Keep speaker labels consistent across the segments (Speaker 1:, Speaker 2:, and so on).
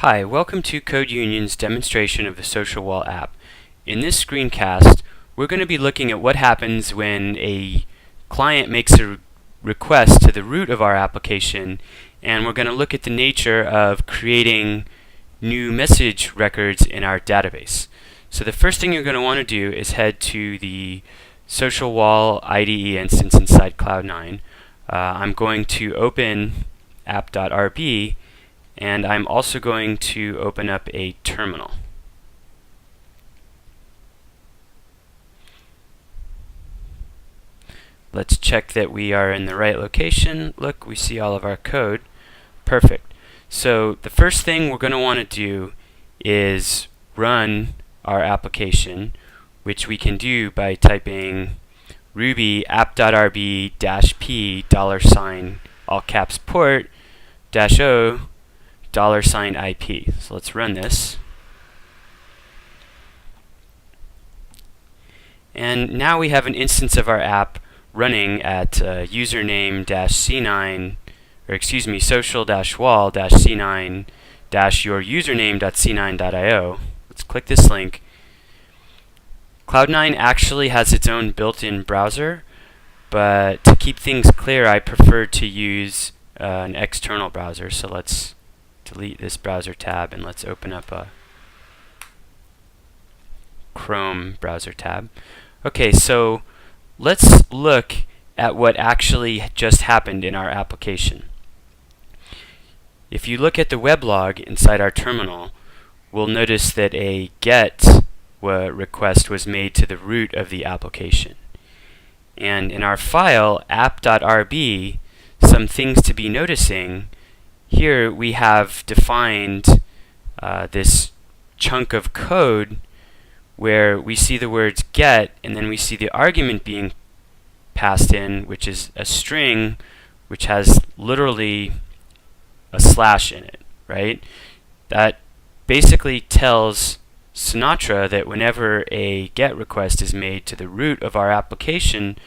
Speaker 1: Hi, welcome to CodeUnion's demonstration of the Social Wall app. In this screencast, we're going to be looking at what happens when a client makes a request to the root of our application, and we're going to look at the nature of creating new message records in our database. So the first thing you're going to want to do is head to the Social Wall IDE instance inside Cloud9. I'm going to open app.rb, and I'm also going to open up a terminal. Let's check that we are in the right location. Look, we see all of our code. Perfect. So the first thing we're going to want to do is run our application, which we can do by typing ruby app.rb -p $ all caps port -o $IP. So let's run this. And now we have an instance of our app running at username -c9, or excuse me, social-wall -c9 your username.c9.io. Let's click this link. Cloud9 actually has its own built-in browser, but to keep things clear, I prefer to use an external browser. So let's delete this browser tab and let's open up a Chrome browser tab. Okay, so let's look at what actually just happened in our application. If you look at the weblog inside our terminal, we'll notice that a GET request was made to the root of the application. And in our file app.rb, some things to be noticing. Here we have defined this chunk of code where we see the words get, and then we see the argument being passed in, which is a string which has literally a slash in it, right? That basically tells Sinatra that whenever a GET request is made to the root of our application,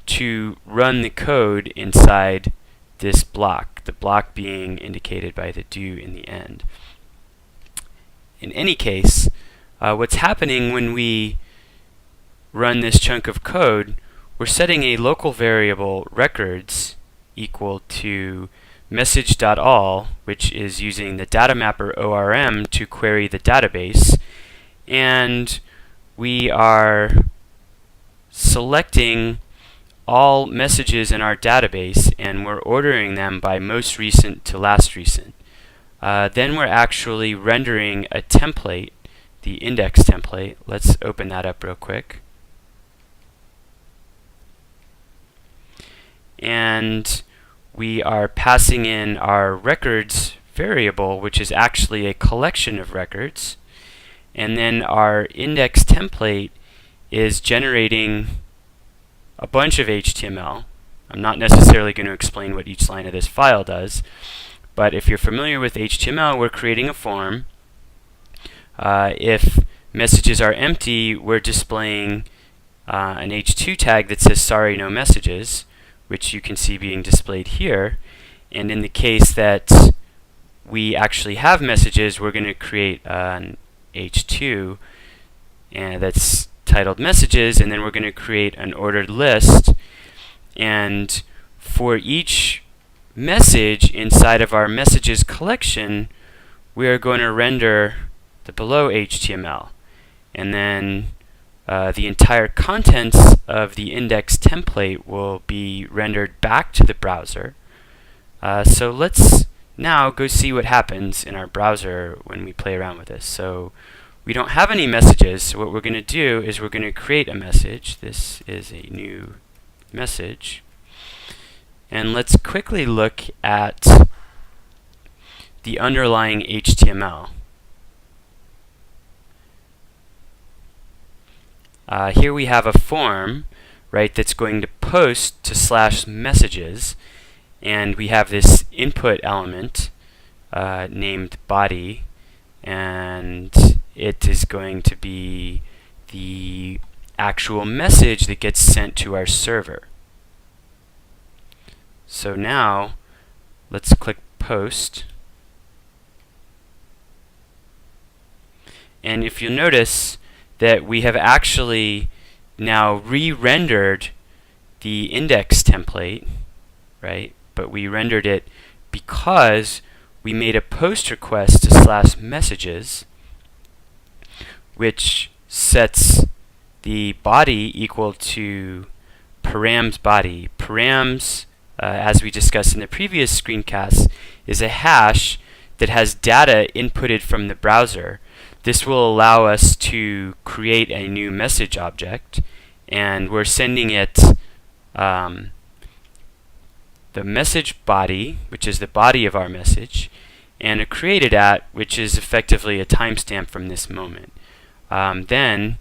Speaker 1: to run the code inside this block, the block being indicated by the do in the end. In any case, what's happening when we run this chunk of code, we're setting a local variable records equal to message.all, which is using the data mapper ORM to query the database, and we are selecting all messages in our database, and we're ordering them by most recent to last recent. Then we're actually rendering a template, the index template. Let's open that up real quick. And we are passing in our records variable, which is actually a collection of records. And then our index template is generating a bunch of HTML. I'm not necessarily going to explain what each line of this file does, but if you're familiar with HTML, we're creating a form. If messages are empty, we're displaying an H2 tag that says sorry, no messages, which you can see being displayed here. And in the case that we actually have messages, we're going to create an H2 and that's titled messages, and then we're going to create an ordered list, and for each message inside of our messages collection, we are going to render the below HTML, and then the entire contents of the index template will be rendered back to the browser. So let's now go see what happens in our browser when we play around with this. So we don't have any messages, so what we're going to do is we're going to create a message. This is a new message. And let's quickly look at the underlying HTML. Here we have a form, right, that's going to post to /messages, and we have this input element named body, and it is going to be the actual message that gets sent to our server. So now let's click post, And if you'll notice that we have actually now re-rendered the index template, right? But we rendered it because we made a post request to /messages, which sets the body equal to params body. Params, as we discussed in the previous screencast, is a hash that has data inputted from the browser. This will allow us to create a new message object, and we're sending it the message body, which is the body of our message, and a created at, which is effectively a timestamp from this moment. Then,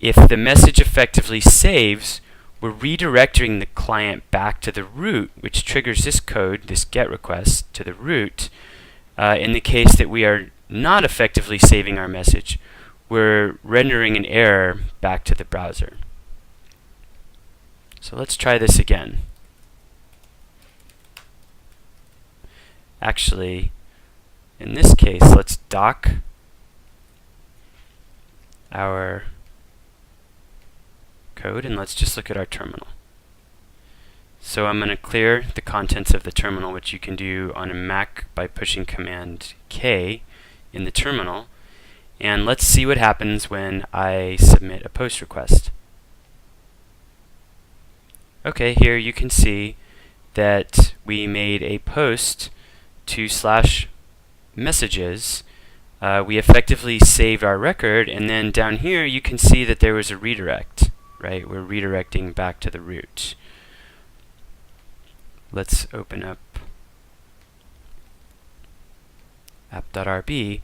Speaker 1: if the message effectively saves, we're redirecting the client back to the root, which triggers this code, this GET request, to the root. In the case that we are not effectively saving our message, we're rendering an error back to the browser. So let's try this again. Actually, in this case, let's dock our code and let's just look at our terminal. So I'm going to clear the contents of the terminal, which you can do on a Mac by pushing Command K in the terminal, and let's see what happens when I submit a post request. Okay, here you can see that we made a post to /messages. We effectively saved our record, and then down here you can see that there was a redirect, right? We're redirecting back to the root. Let's open up app.rb.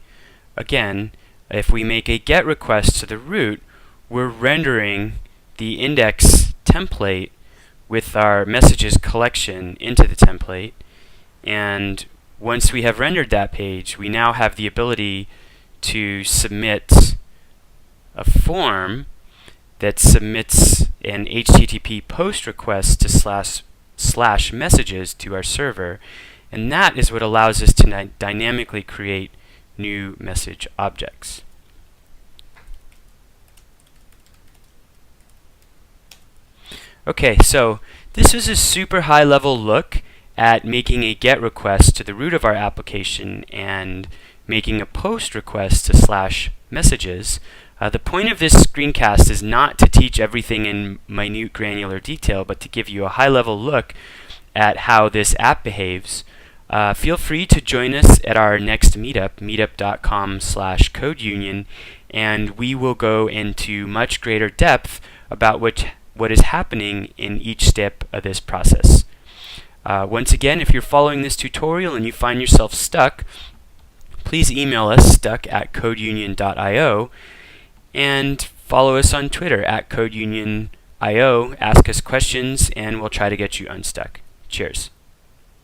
Speaker 1: Again, if we make a GET request to the root, we're rendering the index template with our messages collection into the template. And once we have rendered that page, we now have the ability to submit a form that submits an HTTP post request to /messages to our server, and that is what allows us to dynamically create new message objects. Okay, so this is a super high level look at making a GET request to the root of our application and making a POST request to /messages. The point of this screencast is not to teach everything in minute granular detail, but to give you a high level look at how this app behaves. Feel free to join us at our next meetup, meetup.com/CodeUnion, and we will go into much greater depth about what is happening in each step of this process. Once again, if you're following this tutorial and you find yourself stuck, please email us stuck@codeunion.io and follow us on Twitter @CodeUnionIO. Ask us questions and we'll try to get you unstuck. Cheers.